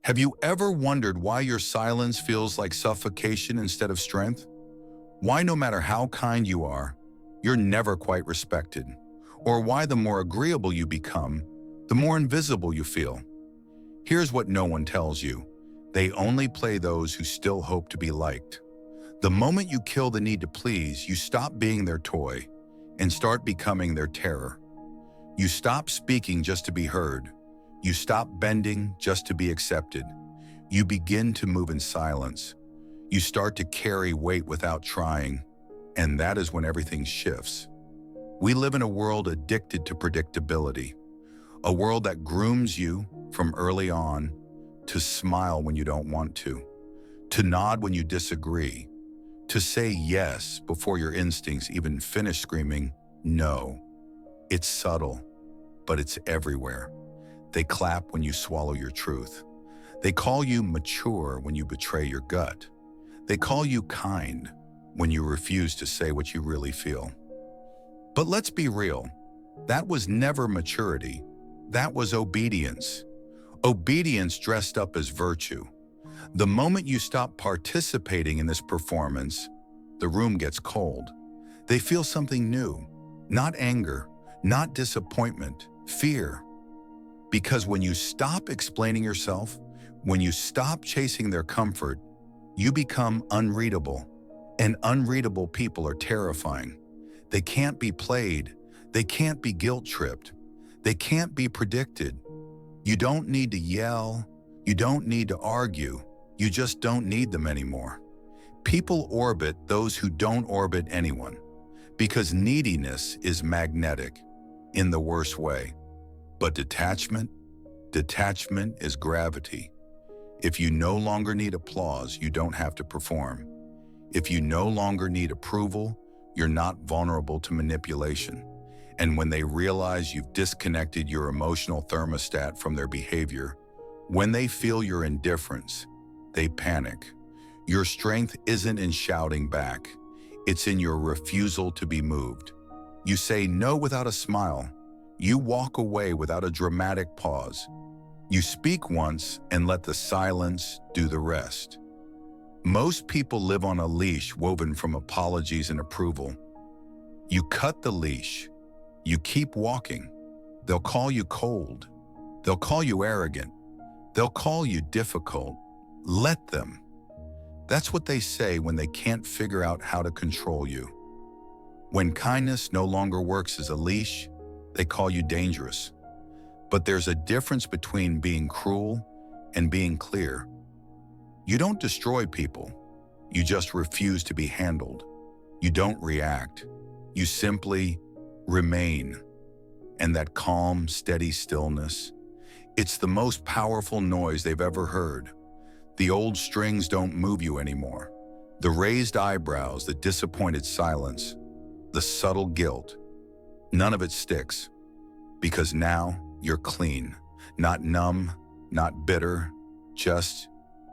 Have you ever wondered why your silence feels like suffocation instead of strength? Why no matter how kind you are, you're never quite respected? Or why the more agreeable you become, the more invisible you feel? Here's what no one tells you. They only play those who still hope to be liked. The moment you kill the need to please, you stop being their toy and start becoming their terror. You stop speaking just to be heard. You stop bending just to be accepted. You begin to move in silence. You start to carry weight without trying, and that is when everything shifts. We live in a world addicted to predictability, a world that grooms you from early on to smile when you don't want to nod when you disagree, to say yes before your instincts even finish screaming no. It's subtle, but it's everywhere. They clap when you swallow your truth. They call you mature when you betray your gut. They call you kind when you refuse to say what you really feel. But let's be real. That was never maturity. That was obedience. Obedience dressed up as virtue. The moment you stop participating in this performance, the room gets cold. They feel something new, not anger, not disappointment, fear. Because when you stop explaining yourself, when you stop chasing their comfort, you become unreadable. And unreadable people are terrifying. They can't be played. They can't be guilt-tripped. They can't be predicted. You don't need to yell. You don't need to argue. You just don't need them anymore. People orbit those who don't orbit anyone, because neediness is magnetic in the worst way. But detachment is gravity. If you no longer need applause, you don't have to perform. If you no longer need approval, you're not vulnerable to manipulation. And when they realize you've disconnected your emotional thermostat from their behavior, when they feel your indifference, they panic. Your strength isn't in shouting back. It's in your refusal to be moved. You say no without a smile. You walk away without a dramatic pause. You speak once and let the silence do the rest. Most people live on a leash woven from apologies and approval. You cut the leash. You keep walking. They'll call you cold. They'll call you arrogant. They'll call you difficult. Let them. That's what they say when they can't figure out how to control you. When kindness no longer works as a leash, they call you dangerous. But there's a difference between being cruel and being clear. You don't destroy people. You just refuse to be handled. You don't react. You simply remain. And that calm, steady stillness, it's the most powerful noise they've ever heard. The old strings don't move you anymore. The raised eyebrows, the disappointed silence, the subtle guilt, none of it sticks. Because now you're clean, not numb, not bitter, just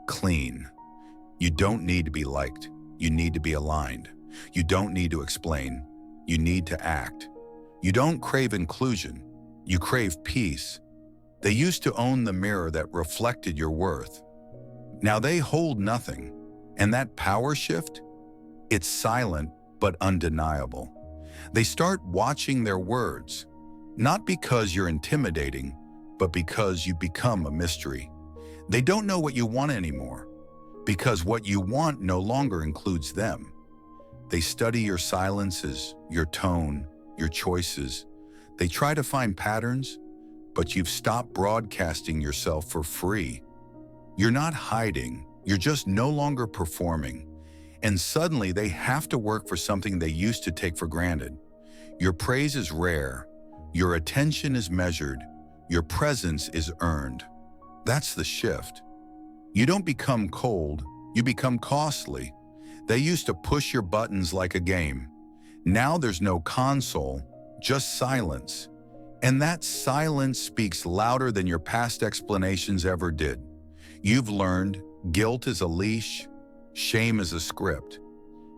clean. You don't need to be liked. You need to be aligned. You don't need to explain. You need to act. You don't crave inclusion. You crave peace. They used to own the mirror that reflected your worth. Now they hold nothing. And that power shift? It's silent but undeniable. They start watching their words, not because you're intimidating, but because you become a mystery. They don't know what you want anymore, because what you want no longer includes them. They study your silences, your tone, your choices. They try to find patterns, but you've stopped broadcasting yourself for free. You're not hiding, you're just no longer performing. And suddenly they have to work for something they used to take for granted. Your praise is rare, your attention is measured, your presence is earned. That's the shift. You don't become cold, you become costly. They used to push your buttons like a game. Now there's no console, just silence. And that silence speaks louder than your past explanations ever did. You've learned guilt is a leash, shame is a script,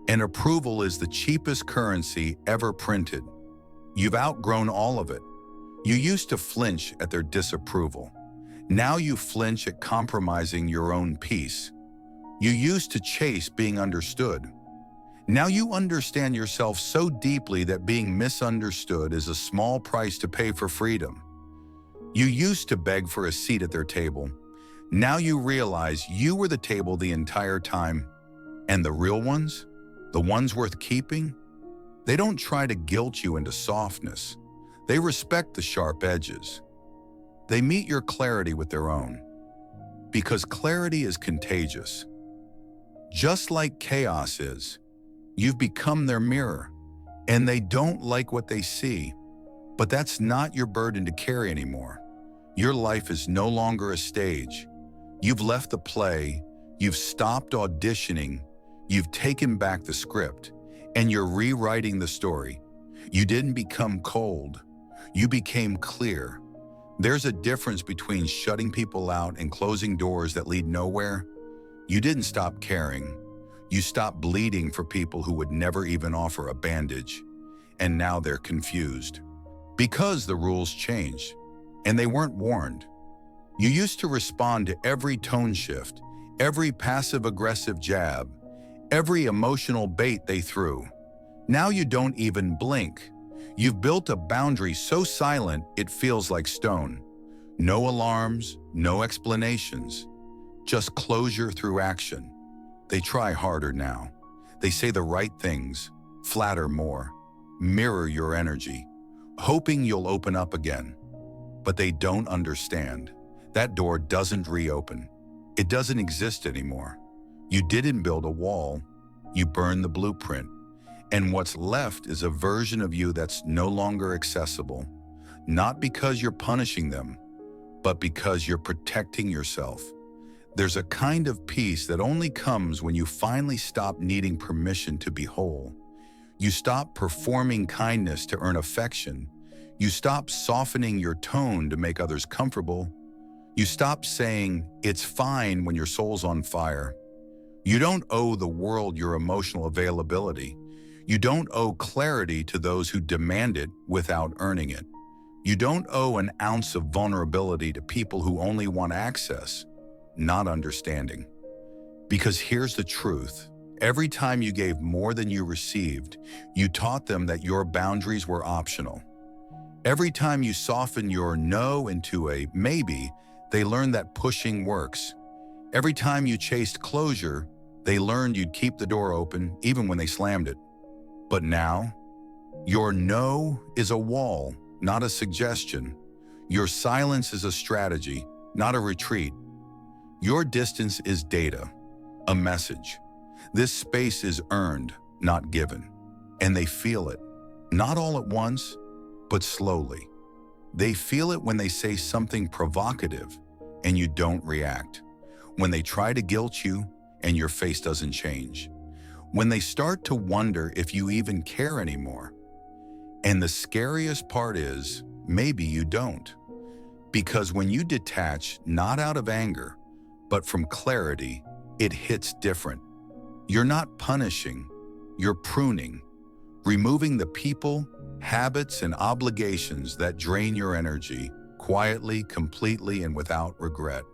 and approval is the cheapest currency ever printed. You've outgrown all of it. You used to flinch at their disapproval. Now you flinch at compromising your own peace. You used to chase being understood. Now you understand yourself so deeply that being misunderstood is a small price to pay for freedom. You used to beg for a seat at their table. Now you realize you were the table the entire time. And the real ones? The ones worth keeping? They don't try to guilt you into softness. They respect the sharp edges. They meet your clarity with their own. Because clarity is contagious. Just like chaos is, you've become their mirror, and they don't like what they see. But that's not your burden to carry anymore. Your life is no longer a stage. You've left the play, you've stopped auditioning, you've taken back the script, and you're rewriting the story. You didn't become cold, you became clear. There's a difference between shutting people out and closing doors that lead nowhere. You didn't stop caring. You stopped bleeding for people who would never even offer a bandage. And now they're confused. Because the rules changed, and they weren't warned. You used to respond to every tone shift, every passive-aggressive jab, every emotional bait they threw. Now you don't even blink. You've built a boundary so silent it feels like stone. No alarms, no explanations, just closure through action. They try harder now. They say the right things, flatter more, mirror your energy, hoping you'll open up again. But they don't understand. That door doesn't reopen. It doesn't exist anymore. You didn't build a wall. You burned the blueprint. And what's left is a version of you that's no longer accessible. Not because you're punishing them, but because you're protecting yourself. There's a kind of peace that only comes when you finally stop needing permission to be whole. You stop performing kindness to earn affection. You stop softening your tone to make others comfortable. You stop saying, "It's fine," when your soul's on fire. You don't owe the world your emotional availability. You don't owe clarity to those who demand it without earning it. You don't owe an ounce of vulnerability to people who only want access, not understanding. Because here's the truth. Every time you gave more than you received, you taught them that your boundaries were optional. Every time you softened your no into a maybe, they learned that pushing works. Every time you chased closure, they learned you'd keep the door open even when they slammed it. But now, your no is a wall, not a suggestion. Your silence is a strategy, not a retreat. Your distance is data, a message. This space is earned, not given. And they feel it, not all at once, but slowly. They feel it when they say something provocative and you don't react. When they try to guilt you and your face doesn't change. When they start to wonder if you even care anymore. And the scariest part is, maybe you don't. Because when you detach, not out of anger, but from clarity, it hits different. You're not punishing, you're pruning, removing the people, habits, and obligations that drain your energy, quietly, completely, and without regret.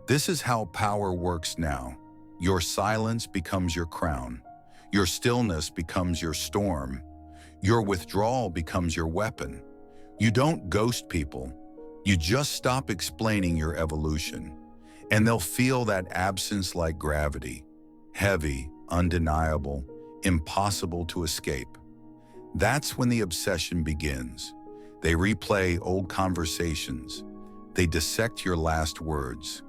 This is how power works now. Your silence becomes your crown. Your stillness becomes your storm. Your withdrawal becomes your weapon. You don't ghost people. You just stop explaining your evolution. And they'll feel that absence like gravity. Heavy, undeniable, impossible to escape. That's when the obsession begins. They replay old conversations. They dissect your last words.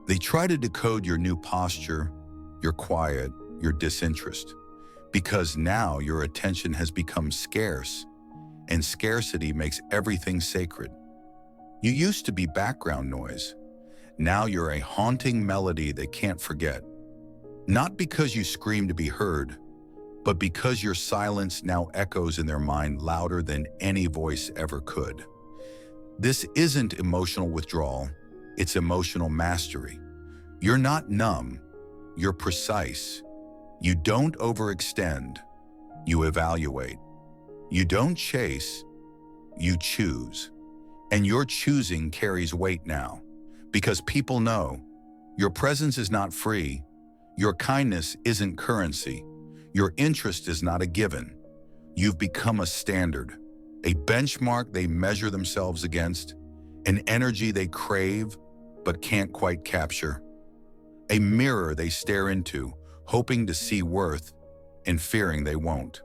They try to decode your new posture, your quiet, your disinterest. Because now your attention has become scarce, and scarcity makes everything sacred. You used to be background noise. Now you're a haunting melody they can't forget. Not because you scream to be heard, but because your silence now echoes in their mind louder than any voice ever could. This isn't emotional withdrawal, it's emotional mastery. You're not numb, you're precise. You don't overextend, you evaluate. You don't chase, you choose. And your choosing carries weight now, Because people know your presence is not free, your kindness isn't currency, your interest is not a given. You've become a standard, a benchmark they measure themselves against, an energy they crave but can't quite capture, a mirror they stare into, hoping to see worth and fearing they won't.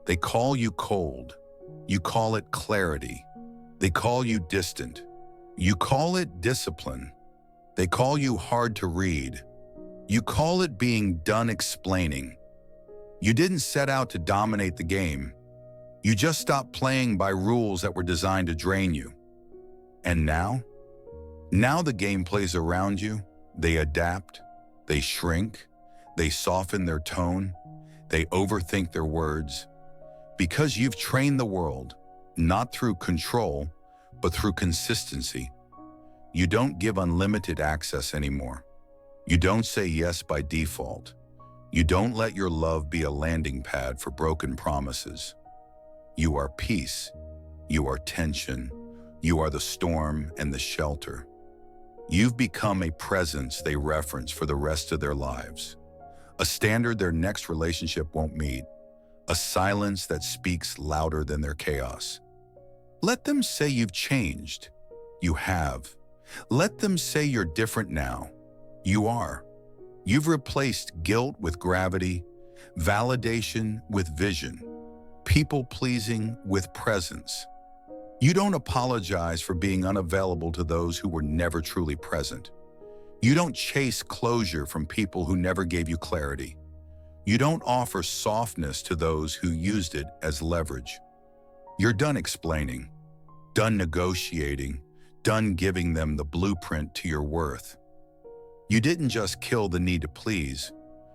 They call you cold. You call it clarity. They call you distant. You call it discipline. They call you hard to read. You call it being done explaining. You didn't set out to dominate the game. You just stopped playing by rules that were designed to drain you. And now? Now the game plays around you. They adapt. They shrink. They soften their tone. They overthink their words. Because you've trained the world, not through control, but through consistency. You don't give unlimited access anymore. You don't say yes by default. You don't let your love be a landing pad for broken promises. You are peace. You are tension. You are the storm and the shelter. You've become a presence they reference for the rest of their lives. A standard their next relationship won't meet. A silence that speaks louder than their chaos. Let them say you've changed. You have. Let them say you're different now. You are. You've replaced guilt with gravity, validation with vision, people-pleasing with presence. You don't apologize for being unavailable to those who were never truly present. You don't chase closure from people who never gave you clarity. You don't offer softness to those who used it as leverage. You're done explaining, done negotiating, done giving them the blueprint to your worth. You didn't just kill the need to please,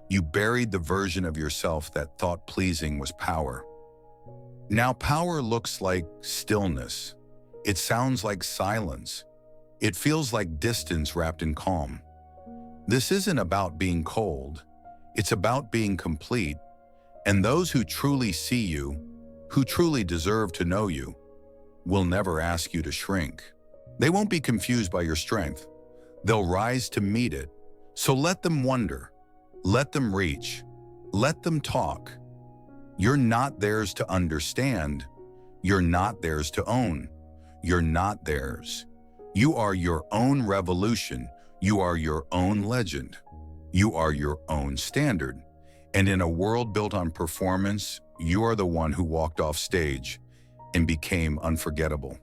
you buried the version of yourself that thought pleasing was power. Now power looks like stillness. It sounds like silence. It feels like distance wrapped in calm. This isn't about being cold. It's about being complete. And those who truly see you, who truly deserve to know you, will never ask you to shrink. They won't be confused by your strength. They'll rise to meet it. So let them wonder. Let them reach. Let them talk. You're not theirs to understand. You're not theirs to own. You're not theirs. You are your own revolution. You are your own legend. You are your own standard. And in a world built on performance, you are the one who walked off stage and became unforgettable.